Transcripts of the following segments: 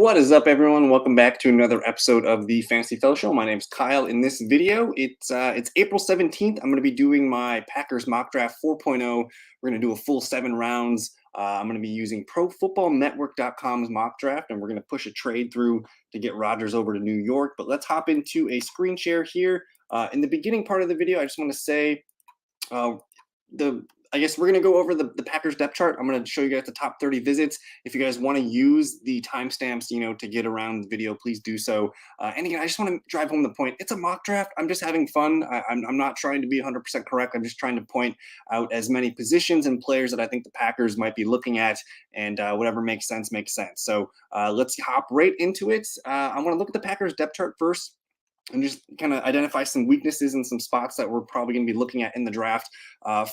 What is up, everyone? Welcome back to another episode of the Fantasy Fellow Show. My name's Kyle. In this video, it's April 17th. I'm going to be doing my Packers mock draft 4.0. We're going to do a full 7 rounds. I'm going to be using ProFootballNetwork.com's mock draft, and we're going to push a trade through to get Rodgers over to New York. But let's hop into a screen share here. In the beginning part of the video, I just want to say I guess we're going to go over the Packers depth chart. I'm going to show you guys the top 30 visits. If you guys want to use the timestamps, to get around the video, please do so. And again, I just want to drive home the point. It's a mock draft. I'm just having fun. I'm not trying to be 100% correct. I'm just trying to point out as many positions and players that I think the Packers might be looking at, and whatever makes sense, makes sense. So let's hop right into it. I want to look at the Packers depth chart first and just kind of identify some weaknesses and some spots that we're probably going to be looking at in the draft.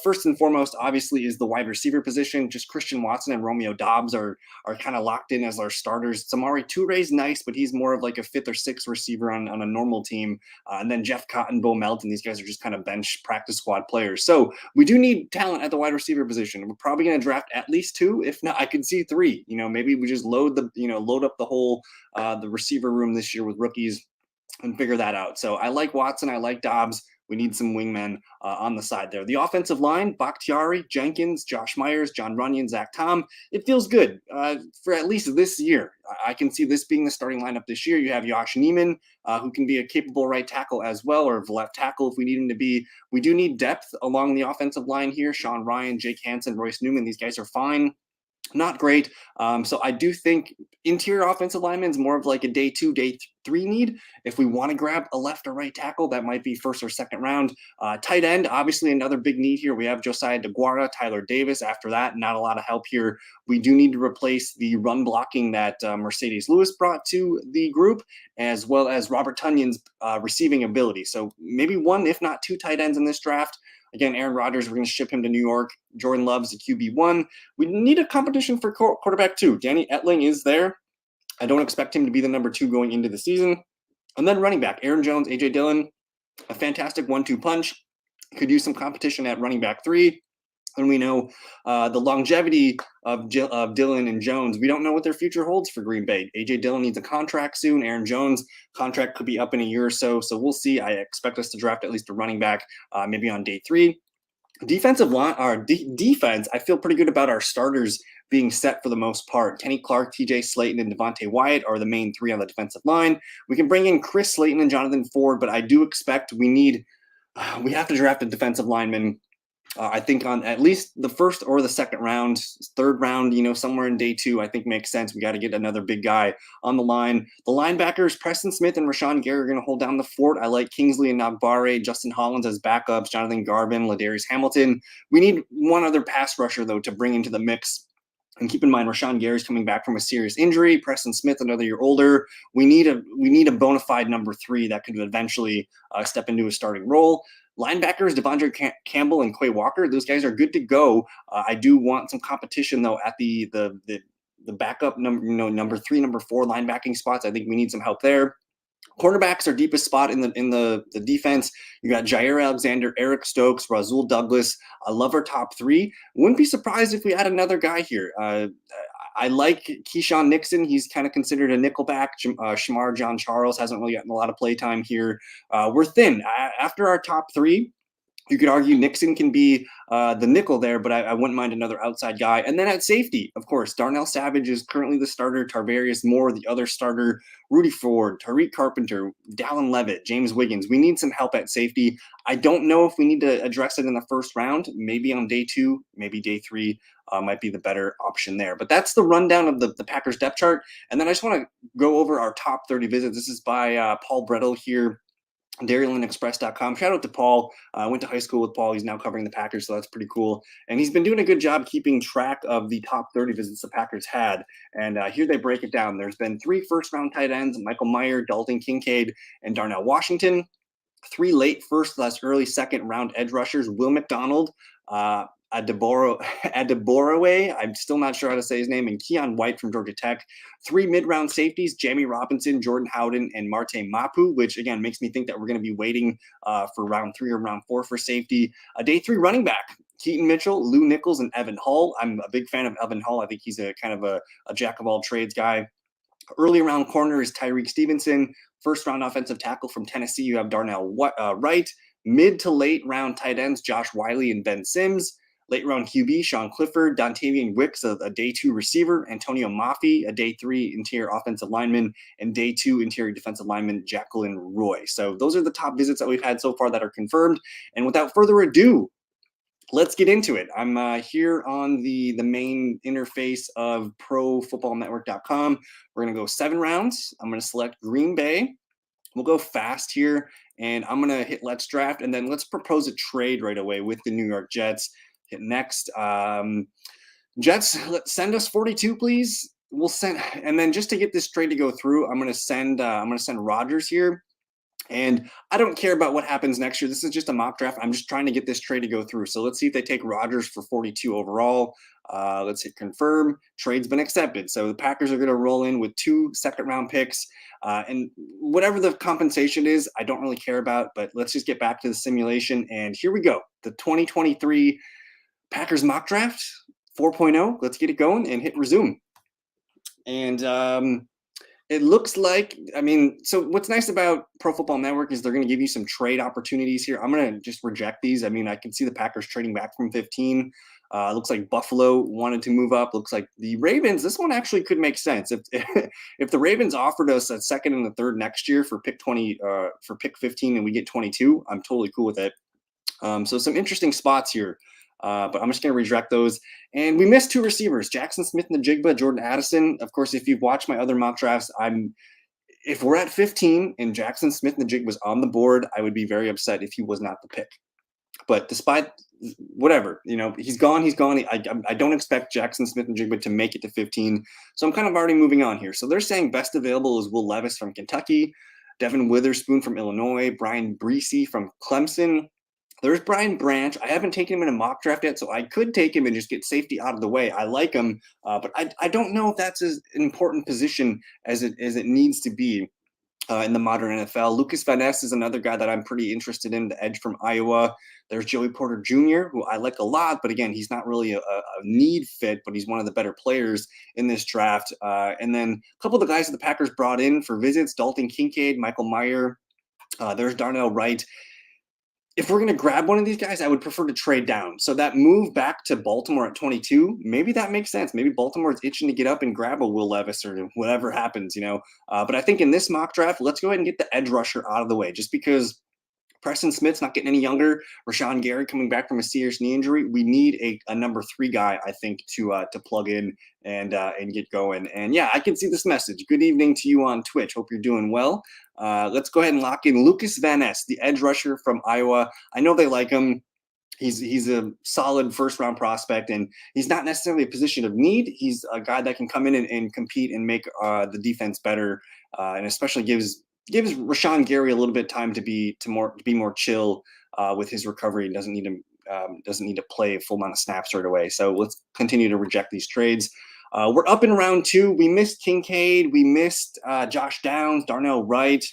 First and foremost, obviously, is the wide receiver position. Just Christian Watson and Romeo Doubs are kind of locked in as our starters. Samori Toure's nice, but he's more of like a 5th or 6th receiver on a normal team. And then Jeff Cotton, Bo Melton, these guys are just kind of bench practice squad players. So we do need talent at the wide receiver position. We're probably going to draft at least 2. If not, I could see 3. Maybe we just load up the whole the receiver room this year with rookies and figure that out. So I like Watson. I like Doubs. We need some wingmen on the side there. The offensive line, Bakhtiari, Jenkins, Josh Myers, John Runyon, Zach Tom. It feels good for at least this year. I can see this being the starting lineup this year. You have Josh Neiman, who can be a capable right tackle as well, or left tackle if we need him to be. We do need depth along the offensive line here. Sean Ryan, Jake Hansen, Royce Newman. These guys are fine. Not great. So I do think interior offensive lineman is more of like a day 2, day 3 need. If we want to grab a left or right tackle, that might be 1st or 2nd round. Tight end, obviously another big need here. We have Josiah DeGuara, Tyler Davis. After that, not a lot of help here. We do need to replace the run blocking that Mercedes Lewis brought to the group, as well as Robert Tunyon's receiving ability. So maybe 1, if not 2 tight ends in this draft. Again, Aaron Rodgers, we're going to ship him to New York. Jordan Love's the QB1. We need a competition for quarterback 2. Danny Etling is there. I don't expect him to be the number 2 going into the season. And then running back, Aaron Jones, A.J. Dillon, a fantastic 1-2 punch. Could use some competition at running back 3. And we know the longevity of Dillon and Jones. We don't know what their future holds for Green Bay. A.J. Dillon needs a contract soon. Aaron Jones' contract could be up in a year or so. So we'll see. I expect us to draft at least a running back maybe on day 3. Defensive line, our defense, I feel pretty good about our starters being set for the most part. Kenny Clark, TJ Slayton, and Devontae Wyatt are the main 3 on the defensive line. We can bring in Chris Slayton and Jonathan Ford, but I do expect we have to draft a defensive lineman. I think on at least the 1st or the 2nd round, 3rd round, somewhere in day 2, I think makes sense. We got to get another big guy on the line. The linebackers, Preston Smith and Rashawn Gary, are going to hold down the fort. I like Kingsley and Nagbare, Justin Hollins as backups, Jonathan Garvin, Ladarius Hamilton. We need one other pass rusher, though, to bring into the mix. And keep in mind, Rashawn Gary's coming back from a serious injury. Preston Smith, another year older. We need a bona fide number 3 that could eventually step into a starting role. Linebackers, Devondre Campbell and Quay Walker, those guys are good to go. I do want some competition, though, at the backup number 3, number 4 linebacking spots. I think we need some help there. Cornerbacks are deepest spot in the defense. You got Jair Alexander, Eric Stokes, Rasul Douglas. I love our top 3. Wouldn't be surprised if we had another guy here. I like Keyshawn Nixon. He's kind of considered a nickelback. Shamar John Charles hasn't really gotten a lot of play time here. We're thin. After our top 3, you could argue Nixon can be the nickel there, but I wouldn't mind another outside guy. And then at safety, of course, Darnell Savage is currently the starter. Tarvarius Moore, the other starter. Rudy Ford, Tariq Carpenter, Dallin Levitt, James Wiggins. We need some help at safety. I don't know if we need to address it in the 1st round. Maybe on day 2, maybe day 3 might be the better option there. But that's the rundown of the Packers depth chart. And then I just want to go over our top 30 visits. This is by Paul Brettel here. DairylandExpress.com. Shout out to Paul. I went to high school with Paul. He's now covering the Packers, so that's pretty cool. And he's been doing a good job keeping track of the top 30 visits the Packers had. And here they break it down. There's been 3 first-round tight ends, Michael Mayer, Dalton Kincaid, and Darnell Washington. 3 late first/early 2nd round edge rushers, Will McDonald, Adeborough, I'm still not sure how to say his name, and Keon White from Georgia Tech. 3 mid-round safeties, Jamie Robinson, Jordan Howden, and Marte Mapu, which, again, makes me think that we're going to be waiting for round 3 or round 4 for safety. A day 3 running back, Keaton Mitchell, Lou Nichols, and Evan Hull. I'm a big fan of Evan Hull. I think he's a kind of a jack-of-all-trades guy. Early round corner is Tyreek Stevenson. First round offensive tackle from Tennessee, you have Darnell Wright. Mid to late round tight ends, Josh Wiley and Ben Sims. Late round QB, Sean Clifford, Dontavian Wicks, a day 2 receiver, Antonio Mafi, a day 3 interior offensive lineman, and day 2 interior defensive lineman, Jacqueline Roy. So those are the top visits that we've had so far that are confirmed. And without further ado, let's get into it. I'm here on the main interface of ProFootballNetwork.com. We're going to go 7 rounds. I'm going to select Green Bay. We'll go fast here, and I'm going to hit Let's Draft, and then let's propose a trade right away with the New York Jets. Hit next. Jets, send us 42, please. We'll send, and then just to get this trade to go through, I'm going to send Rodgers here. And I don't care about what happens next year. This is just a mock draft. I'm just trying to get this trade to go through. So let's see if they take Rodgers for 42 overall. Let's hit confirm. Trade's been accepted. So the Packers are going to roll in with 2 second-round picks. And whatever the compensation is, I don't really care about. But let's just get back to the simulation. And here we go. The 2023 Packers mock draft 4.0. Let's get it going and hit resume. And it looks like, so what's nice about Pro Football Network is they're going to give you some trade opportunities here. I'm going to just reject these. I can see the Packers trading back from 15. Looks like Buffalo wanted to move up. Looks like the Ravens, this one actually could make sense. If the Ravens offered us a second and a third next year for pick 15 and we get 22, I'm totally cool with it. So some interesting spots here. But I'm just going to reject those. And we missed 2 receivers, Jackson Smith-Njigba, Jordan Addison. Of course, if you've watched my other mock drafts, if we're at 15 and Jackson Smith-Njigba was on the board, I would be very upset if he was not the pick. But despite whatever, he's gone. I don't expect Jackson Smith-Njigba to make it to 15. So I'm kind of already moving on here. So they're saying best available is Will Levis from Kentucky, Devin Witherspoon from Illinois, Brian Breesy from Clemson. There's Brian Branch. I haven't taken him in a mock draft yet, so I could take him and just get safety out of the way. I like him, but I don't know if that's as important position as it needs to be in the modern NFL. Lucas Van Ness is another guy that I'm pretty interested in, the edge from Iowa. There's Joey Porter Jr., who I like a lot, but again, he's not really a need fit, but he's one of the better players in this draft. And then a couple of the guys that the Packers brought in for visits, Dalton Kincaid, Michael Mayer. There's Darnell Wright. If we're going to grab one of these guys, I would prefer to trade down. So that move back to Baltimore at 22, maybe that makes sense. Maybe Baltimore is itching to get up and grab a Will Levis or whatever happens, But I think in this mock draft, let's go ahead and get the edge rusher out of the way, just because Preston Smith's not getting any younger. Rashawn Gary coming back from a serious knee injury. We need a number 3 guy, I think, to plug in and get going. And yeah, I can see this message. Good evening to you on Twitch. Hope you're doing well. Let's go ahead and lock in Lucas Van Ness, the edge rusher from Iowa. I know they like him. He's a solid first-round prospect, and he's not necessarily a position of need. He's a guy that can come in and compete and make the defense better, and especially gives Rashawn Gary a little bit of time to be more chill with his recovery. He doesn't need to play a full amount of snaps right away. So let's continue to reject these trades. We're up in round 2. We missed Kincaid. We missed Josh Downs, Darnell Wright.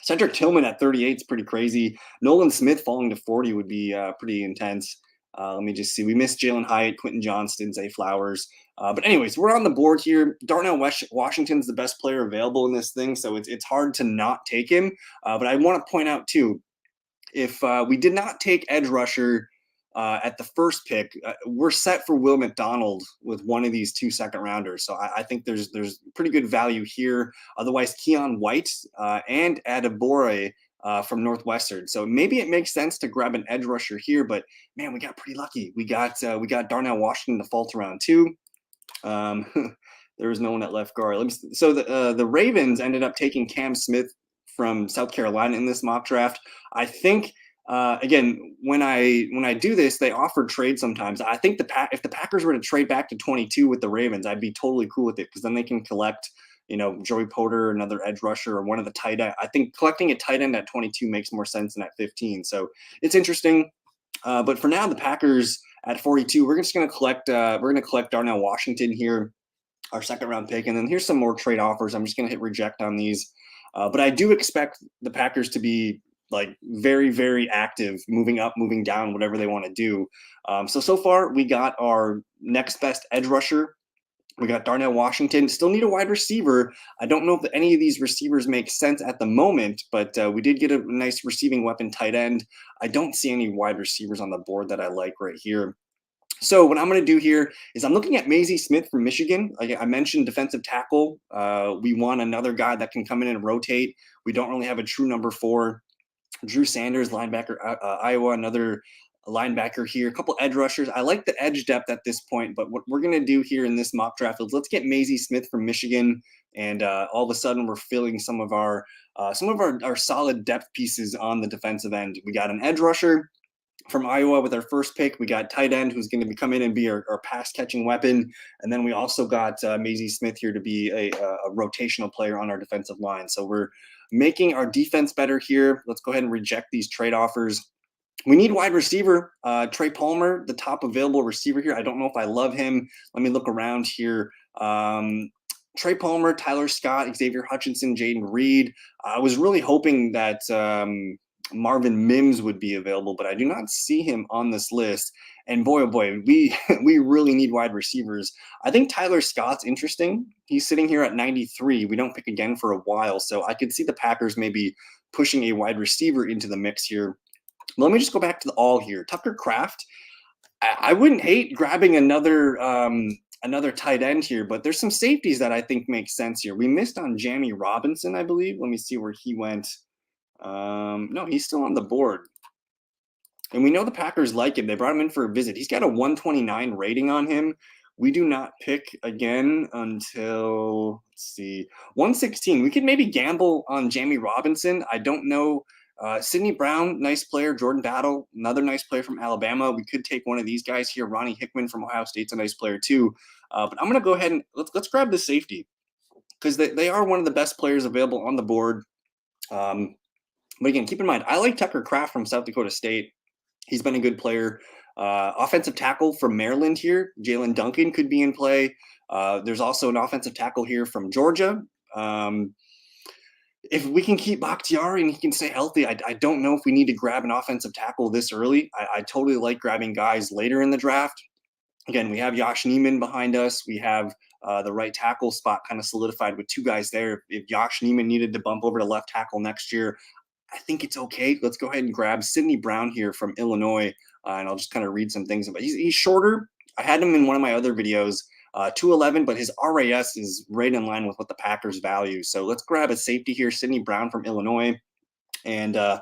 Cedric Tillman at 38 is pretty crazy. Nolan Smith falling to 40 would be pretty intense. Let me just see. We missed Jalen Hyatt, Quentin Johnston, Zay Flowers. But anyways, we're on the board here. Darnell Washington's the best player available in this thing, so it's hard to not take him. But I want to point out, too, if we did not take edge rusher at the first pick, we're set for Will McDonald with one of these 2 second-rounders. So I think there's pretty good value here. Otherwise, Keon White and Adebore from Northwestern. So maybe it makes sense to grab an edge rusher here, but man, we got pretty lucky. We got Darnell Washington to fall to round 2. There was no one at left guard. So the Ravens ended up taking Cam Smith from South Carolina in this mock draft. I think again, when I do this, they offer trade sometimes. I think if the Packers were to trade back to 22 with the Ravens, I'd be totally cool with it, because then they can collect, Joey Porter, another edge rusher, or one of the tight end. I think collecting a tight end at 22 makes more sense than at 15. So it's interesting. But for now, the Packers at 42, we're just going to collect Darnell Washington here, our second-round pick, and then here's some more trade offers. I'm just going to hit reject on these. But I do expect the Packers to be very, very active, moving up, moving down, whatever they want to do. So far we got our next best edge rusher We got Darnell Washington. Still need a wide receiver. I don't know if any of these receivers make sense at the moment, but we did get a nice receiving weapon tight end. I don't see any wide receivers on the board that I like right here. So what I'm going to do here is I'm looking at Maisie Smith from Michigan. Like I mentioned, defensive tackle. We want another guy that can come in and rotate. We don't really have a true number 4. Drew Sanders, linebacker, Iowa, another linebacker here. A couple edge rushers. I like the edge depth at this point, but what we're going to do here in this mock draft is let's get Maisie Smith from Michigan, and all of a sudden we're filling some of our solid depth pieces on the defensive end. We got an edge rusher from Iowa with our first pick. We got tight end who's going to come in and be our pass catching weapon. And then we also got Maisie Smith here to be a rotational player on our defensive line. So we're making our defense better here. Let's go ahead and reject these trade offers. We need wide receiver. Trey Palmer, the top available receiver here. I don't know if I love him. Let me look around here. Trey Palmer, Tyler Scott, Xavier Hutchinson, Jaden Reed. I was really hoping that Marvin Mims would be available, but I do not see him on this list. And boy, oh boy, we really need wide receivers. I think Tyler Scott's interesting. He's sitting here at 93. We don't pick again for a while, so I could see the Packers maybe pushing a wide receiver into the mix here. Let me just go back to the all here. Tucker Kraft. I wouldn't hate grabbing another tight end here, but there's some safeties that I think make sense here. We missed on Jamie Robinson, I believe. Let me see where he went. No, he's still on the board. And we know the Packers like him. They brought him in for a visit. He's got a 129 rating on him. We do not pick again until, let's see, 116. We could maybe gamble on Jamie Robinson. I don't know. Sidney Brown, nice player. Jordan Battle, another nice player from Alabama. We could take one of these guys here. Ronnie Hickman from Ohio State's a nice player too. But I'm going to go ahead and let's grab the safety because they are one of the best players available on the board. But again, keep in mind, I like Tucker Kraft from South Dakota State. He's been a good player. Offensive tackle from Maryland here, Jalen Duncan could be in play. There's also an offensive tackle here from Georgia. If we can keep Bakhtiari and he can stay healthy, I don't know if we need to grab an offensive tackle this early. I totally like grabbing guys later in the draft. Again, we have Josh Neiman behind us. We have the right tackle spot kind of solidified with 2 guys there. If Josh Neiman needed to bump over to left tackle next year, I think it's okay. Let's go ahead and grab Sidney Brown here from Illinois, and I'll just kind of read some things about. He's shorter. I had him in one of my other videos, 211, but his RAS is right in line with what the Packers value. So let's grab a safety here, Sidney Brown from Illinois. And I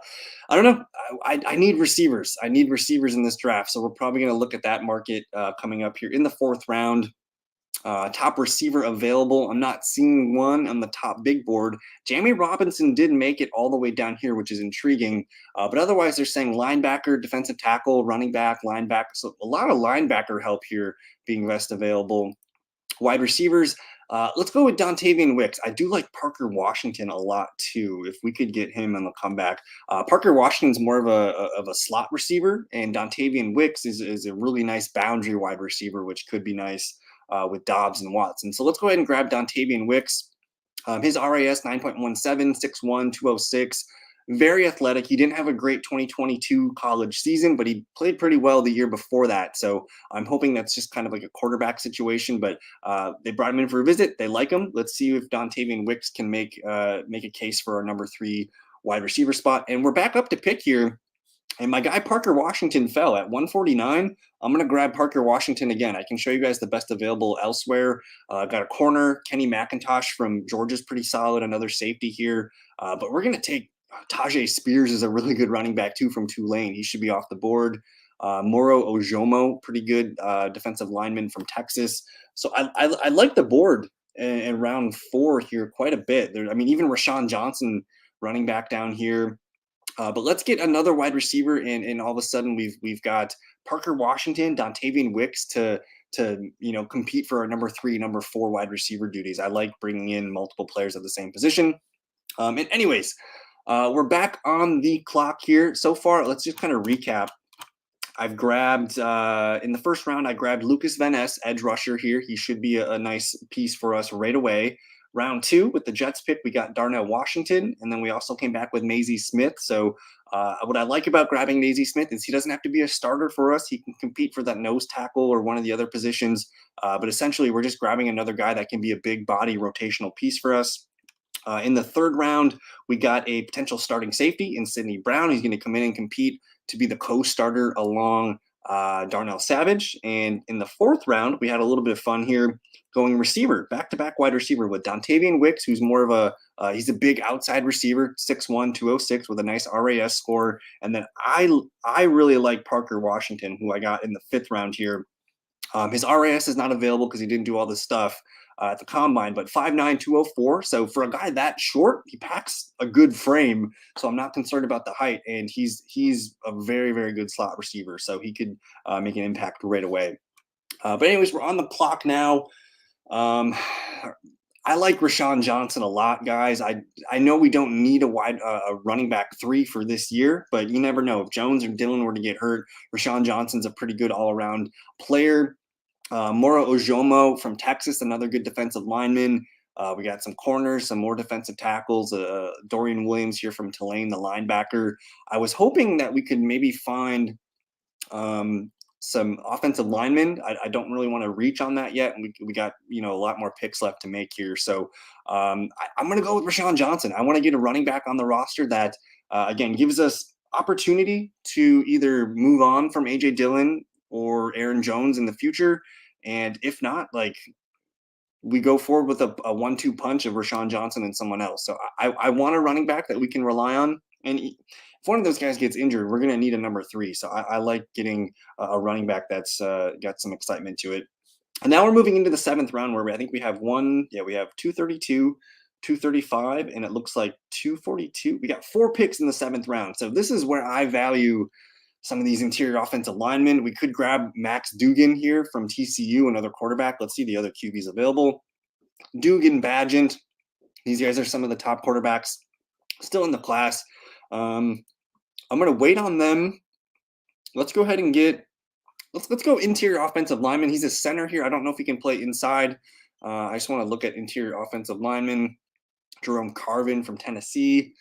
don't know. I need receivers. I need receivers in this draft. So we're probably going to look at that market coming up here in the 4th round. Top receiver available. I'm not seeing one on the top big board. Jamie Robinson did make it all the way down here, which is intriguing. But otherwise, they're saying linebacker, defensive tackle, running back, linebacker. So a lot of linebacker help here being best available. Wide receivers. Let's go with Dontavian Wicks. I do like Parker Washington a lot too. If we could get him on the comeback, Parker Washington's more of a slot receiver, and Dontavian Wicks is a really nice boundary wide receiver, which could be nice with Dobbs and Watson. So let's go ahead and grab Dontavian Wicks. His RAS 9.17, 6'1", 206. Very athletic. He didn't have a great 2022 college season, but he played pretty well the year before that. So I'm hoping that's just kind of like a quarterback situation, but they brought him in for a visit. They like him. Let's see if Dontavian Wicks can make a case for our number 3 wide receiver spot. And we're back up to pick here. And my guy Parker Washington fell at 149. I'm going to grab Parker Washington again. I can show you guys the best available elsewhere. Got a corner. Kenny McIntosh from Georgia's pretty solid. Another safety here. But we're going to take Tajay Spears is a really good running back too from Tulane. He should be off the board. Moro Ojomo, pretty good defensive lineman from Texas. So I like the board in round 4 here quite a bit. I mean, even Rashawn Johnson running back down here. But let's get another wide receiver, and all of a sudden we've got Parker Washington, Dontavian Wicks to compete for our number 3, number 4 wide receiver duties. I like bringing in multiple players at the same position. And anyways, we're back on the clock here. So far, let's just kind of recap. I've grabbed in the 1st round. I grabbed Lucas Van Ness, edge rusher here. He should be a nice piece for us right away. Round 2 with the Jets pick, we got Darnell Washington, and then we also came back with Maisie Smith. So What I like about grabbing Naismith Smith is he doesn't have to be a starter for us. He can compete for that nose tackle or one of the other positions. But essentially, we're just grabbing another guy that can be a big body rotational piece for us. In the third round, we got a potential starting safety in Sidney Brown. He's going to come in and compete to be the co-starter along Darnell Savage. And in the fourth round, we had a little bit of fun here going receiver, back-to-back wide receiver with Dontavian Wicks, who's more of he's a big outside receiver, 6'1", 206 with a nice RAS score. And then I really like Parker Washington, who I got in the fifth round here. His RAS is not available because he didn't do all this stuff at the combine, but 5'9", 204. So for a guy that short, he packs a good frame. So I'm not concerned about the height, and he's a very, very good slot receiver. So he could make an impact right away. But anyways, we're on the clock now. I like Rashawn Johnson a lot, guys. I know we don't need a running back 3 for this year, but you never know. If Jones or Dillon were to get hurt, Rashawn Johnson's a pretty good all-around player. Moro Ojomo from Texas, another good defensive lineman. We got some corners, some more defensive tackles. Dorian Williams here from Tulane, the linebacker. I was hoping that we could maybe find some offensive linemen. I don't really want to reach on that yet. And we got, a lot more picks left to make here. So I'm going to go with Rashawn Johnson. I want to get a running back on the roster that, again, gives us opportunity to either move on from A.J. Dillon or Aaron Jones in the future. And if not, we go forward with a 1-2 punch of Rashawn Johnson and someone else. So I want a running back that we can rely on. And if one of those guys gets injured, we're going to need a number 3. So I like getting a running back that's got some excitement to it. And now we're moving into the 7th round where I think we have 232, 235, and it looks like 242. We got 4 picks in the 7th round. So this is where I value some of these interior offensive linemen. We could grab Max Duggan here from TCU, another quarterback. Let's see the other QBs available. Duggan, Bagent. These guys are some of the top quarterbacks still in the class. I'm going to wait on them. Let's go ahead and let's go interior offensive lineman. He's a center here. I don't know if he can play inside. I just want to look at interior offensive lineman. Jerome Carvin from Tennessee.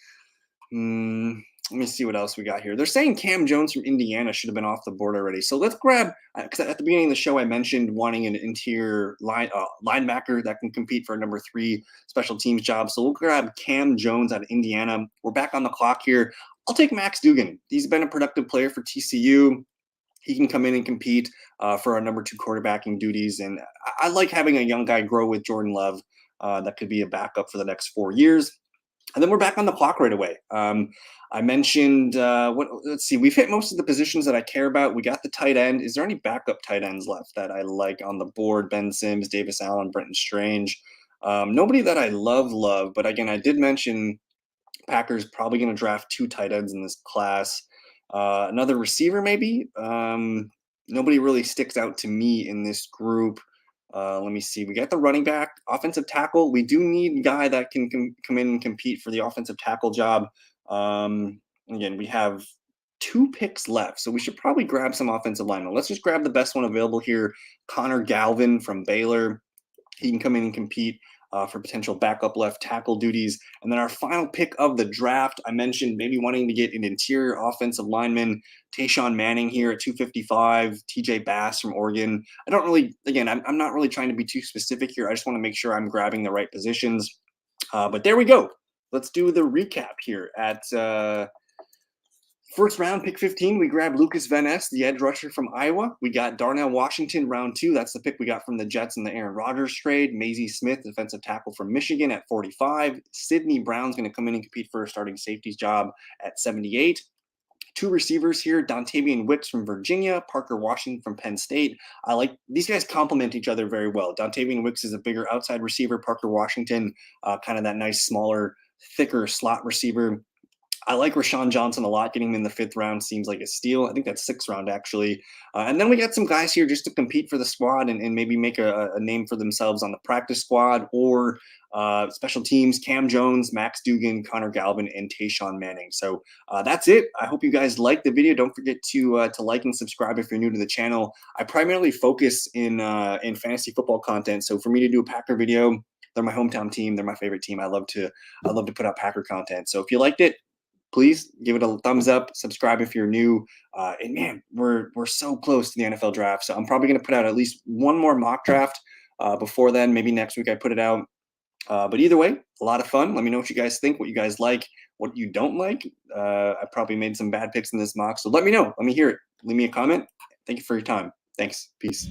Let me see what else we got here. They're saying Cam Jones from Indiana should have been off the board already. So let's grab, because at the beginning of the show, I mentioned wanting an interior linebacker that can compete for a number 3 special teams job. So we'll grab Cam Jones out of Indiana. We're back on the clock here. I'll take Max Duggan. He's been a productive player for TCU. He can come in and compete for our number 2 quarterbacking duties. And I like having a young guy grow with Jordan Love that could be a backup for the next 4 years. And then we're back on the clock right away. I mentioned, let's see, we've hit most of the positions that I care about. We got the tight end. Is there any backup tight ends left that I like on the board? Ben Sims, Davis Allen, Brenton Strange. Nobody that I love, but again, I did mention Packers probably going to draft 2 tight ends in this class. Another receiver, maybe. Nobody really sticks out to me in this group. Let me see. We got the running back, offensive tackle. We do need a guy that can come in and compete for the offensive tackle job. Again, we have 2 picks left, so we should probably grab some offensive linemen. Let's just grab the best one available here. Connor Galvin from Baylor. He can come in and compete for potential backup left tackle duties. And then our final pick of the draft, I mentioned maybe wanting to get an interior offensive lineman, Tayshawn Manning here at 255, TJ Bass from Oregon. I'm not really trying to be too specific here. I just want to make sure I'm grabbing the right positions. But there we go. Let's do the recap here. At first round, pick 15, we grabbed Lucas Van Ness, the edge rusher from Iowa. We got Darnell Washington, round 2. That's the pick we got from the Jets in the Aaron Rodgers trade. Maisie Smith, defensive tackle from Michigan at 45. Sidney Brown's going to come in and compete for a starting safeties job at 78. 2 receivers here, Dontavian Wicks from Virginia, Parker Washington from Penn State. I like these guys complement each other very well. Dontavian Wicks is a bigger outside receiver. Parker Washington, kind of that nice, smaller, thicker slot receiver. I like Rashawn Johnson a lot. Getting him in the 5th round seems like a steal. I think that's 6th round, actually. And then we got some guys here just to compete for the squad and maybe make a name for themselves on the practice squad or special teams. Cam Jones, Max Duggan, Connor Galvin, and Tayshawn Manning. So that's it. I hope you guys liked the video. Don't forget to like and subscribe if you're new to the channel. I primarily focus in fantasy football content. So for me to do a Packer video, they're my hometown team. They're my favorite team. I love to put out Packer content. So if you liked it, please give it a thumbs up, subscribe if you're new. And man, we're so close to the NFL draft. So I'm probably going to put out at least one more mock draft before then. Maybe next week I put it out. But either way, a lot of fun. Let me know what you guys think, what you guys like, what you don't like. I probably made some bad picks in this mock. So let me know. Let me hear it. Leave me a comment. Thank you for your time. Thanks. Peace.